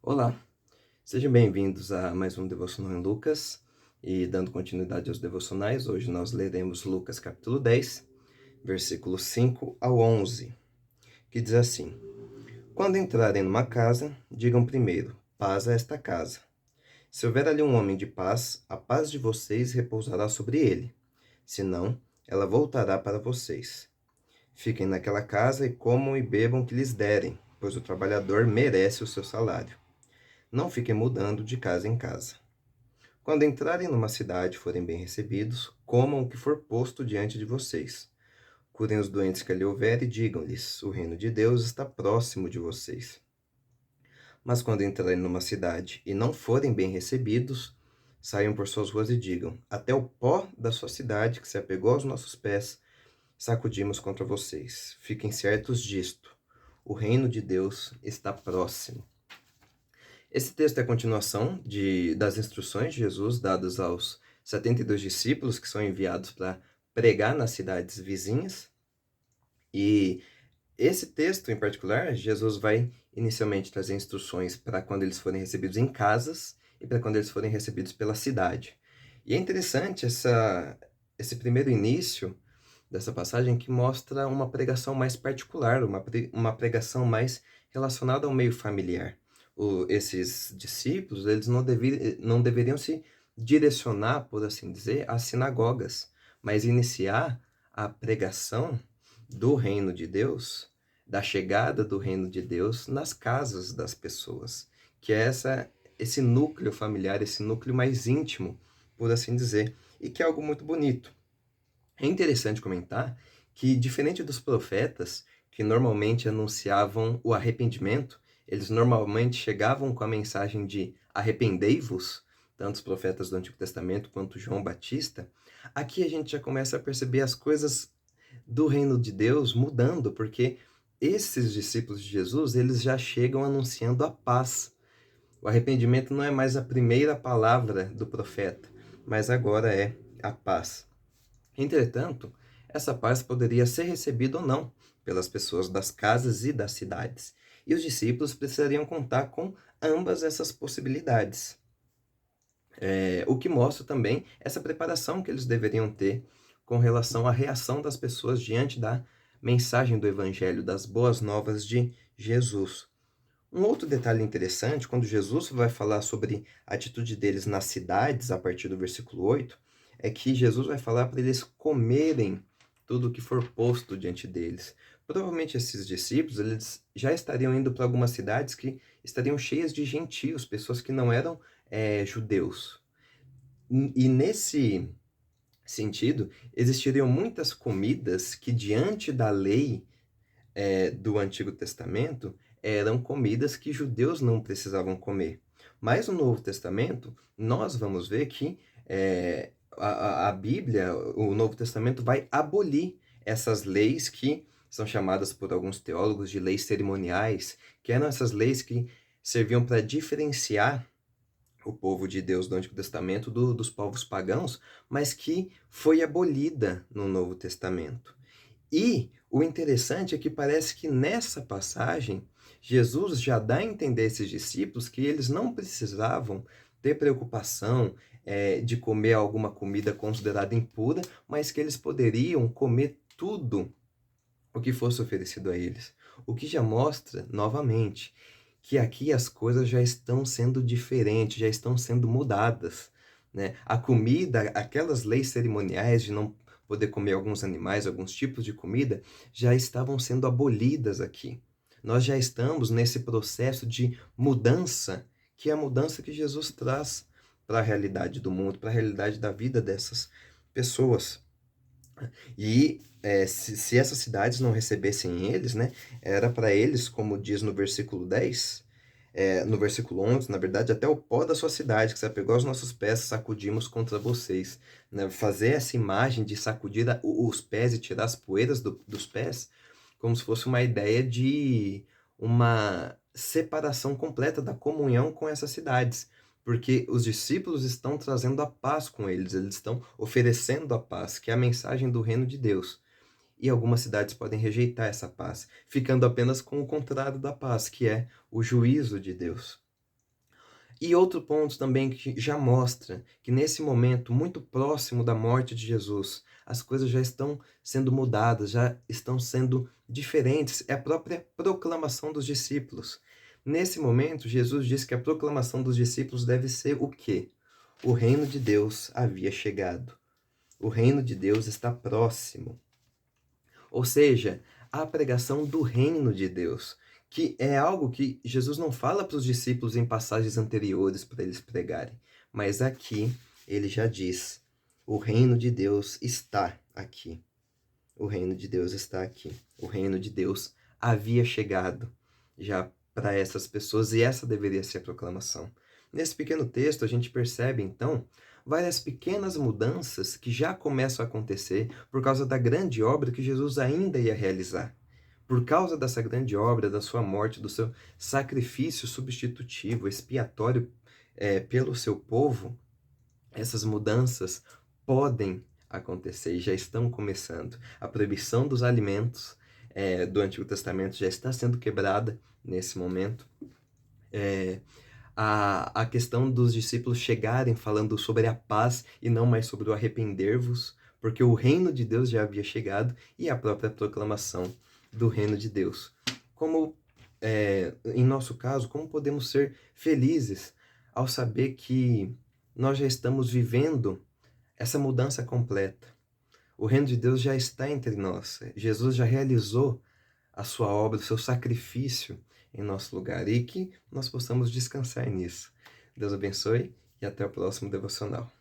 Olá, sejam bem-vindos a mais um Devocional em Lucas. E dando continuidade aos devocionais, hoje nós leremos Lucas capítulo 10, versículos 5 ao 11, que diz assim: Quando entrarem numa casa, digam primeiro, paz a esta casa. Se houver ali um homem de paz, a paz de vocês repousará sobre ele. Se não, ela voltará para vocês. Fiquem naquela casa e comam e bebam o que lhes derem, pois o trabalhador merece o seu salário. Não fiquem mudando de casa em casa. Quando entrarem numa cidade e forem bem recebidos, comam o que for posto diante de vocês. Curem os doentes que ali houver e digam-lhes: o reino de Deus está próximo de vocês. Mas quando entrarem numa cidade e não forem bem recebidos, saiam por suas ruas e digam: até o pó da sua cidade, que se apegou aos nossos pés, sacudimos contra vocês. Fiquem certos disto: o reino de Deus está próximo. Esse texto é a continuação das instruções de Jesus dadas aos 72 discípulos que são enviados para pregar nas cidades vizinhas. E esse texto em particular, Jesus vai inicialmente trazer instruções para quando eles forem recebidos em casas e para quando eles forem recebidos pela cidade. E é interessante esse primeiro início dessa passagem que mostra uma pregação mais particular, uma pregação mais relacionada ao meio familiar. Esses discípulos, eles não deveriam se direcionar, por assim dizer, às sinagogas, mas iniciar a pregação do reino de Deus, da chegada do reino de Deus nas casas das pessoas, que é esse núcleo familiar, esse núcleo mais íntimo, por assim dizer, e que é algo muito bonito. É interessante comentar que, diferente dos profetas, que normalmente anunciavam o arrependimento, eles normalmente chegavam com a mensagem de arrependei-vos, tanto os profetas do Antigo Testamento quanto João Batista. Aqui a gente já começa a perceber as coisas do reino de Deus mudando, porque esses discípulos de Jesus, eles já chegam anunciando a paz. O arrependimento não é mais a primeira palavra do profeta, mas agora é a paz. Entretanto, essa paz poderia ser recebida ou não pelas pessoas das casas e das cidades, e os discípulos precisariam contar com ambas essas possibilidades. O que mostra também essa preparação que eles deveriam ter com relação à reação das pessoas diante da mensagem do Evangelho, das boas novas de Jesus. Um outro detalhe interessante, quando Jesus vai falar sobre a atitude deles nas cidades, a partir do versículo 8, é que Jesus vai falar para eles comerem tudo o que for posto diante deles. Provavelmente esses discípulos, eles já estariam indo para algumas cidades que estariam cheias de gentios, pessoas que não eram judeus. E nesse sentido, existiriam muitas comidas que, diante da lei do Antigo Testamento, eram comidas que judeus não precisavam comer. Mas no Novo Testamento, nós vamos ver que a Bíblia, o Novo Testamento, vai abolir essas leis que são chamadas por alguns teólogos de leis cerimoniais, que eram essas leis que serviam para diferenciar o povo de Deus do Antigo Testamento dos povos pagãos, mas que foi abolida no Novo Testamento. E o interessante é que parece que nessa passagem, Jesus já dá a entender a esses discípulos que eles não precisavam ter preocupação de comer alguma comida considerada impura, mas que eles poderiam comer tudo o que fosse oferecido a eles. O que já mostra, novamente, que aqui as coisas já estão sendo diferentes, já estão sendo mudadas, né? A comida, aquelas leis cerimoniais de não poder comer alguns animais, alguns tipos de comida, já estavam sendo abolidas aqui. Nós já estamos nesse processo de mudança, que é a mudança que Jesus traz para a realidade do mundo, para a realidade da vida dessas pessoas. E se essas cidades não recebessem eles, né, era para eles, como diz no versículo 10, no versículo 11, na verdade, até o pó da sua cidade, que se apegou aos nossos pés, sacudimos contra vocês. Né? Fazer essa imagem de sacudir os pés e tirar as poeiras dos pés, como se fosse uma ideia de uma separação completa da comunhão com essas cidades. Porque os discípulos estão trazendo a paz com eles estão oferecendo a paz, que é a mensagem do reino de Deus. E algumas cidades podem rejeitar essa paz, ficando apenas com o contrário da paz, que é o juízo de Deus. E outro ponto também que já mostra que nesse momento muito próximo da morte de Jesus, as coisas já estão sendo mudadas, já estão sendo diferentes, é a própria proclamação dos discípulos. Nesse momento, Jesus diz que a proclamação dos discípulos deve ser o quê? O reino de Deus havia chegado. O reino de Deus está próximo. Ou seja, a pregação do reino de Deus, que é algo que Jesus não fala para os discípulos em passagens anteriores para eles pregarem, mas aqui ele já diz: o reino de Deus está aqui. O reino de Deus está aqui. O reino de Deus havia chegado já para essas pessoas e essa deveria ser a proclamação. Nesse pequeno texto, a gente percebe, então, várias pequenas mudanças que já começam a acontecer por causa da grande obra que Jesus ainda ia realizar. Por causa dessa grande obra, da sua morte, do seu sacrifício substitutivo, expiatório pelo seu povo, essas mudanças podem acontecer e já estão começando. A proibição dos alimentos do Antigo Testamento já está sendo quebrada nesse momento. A questão dos discípulos chegarem falando sobre a paz e não mais sobre o arrepender-vos, porque o reino de Deus já havia chegado, e a própria proclamação do reino de Deus. Como, em nosso caso, como podemos ser felizes ao saber que nós já estamos vivendo essa mudança completa. O reino de Deus já está entre nós. Jesus já realizou a sua obra, o seu sacrifício em nosso lugar, e que nós possamos descansar nisso. Deus abençoe e até o próximo devocional.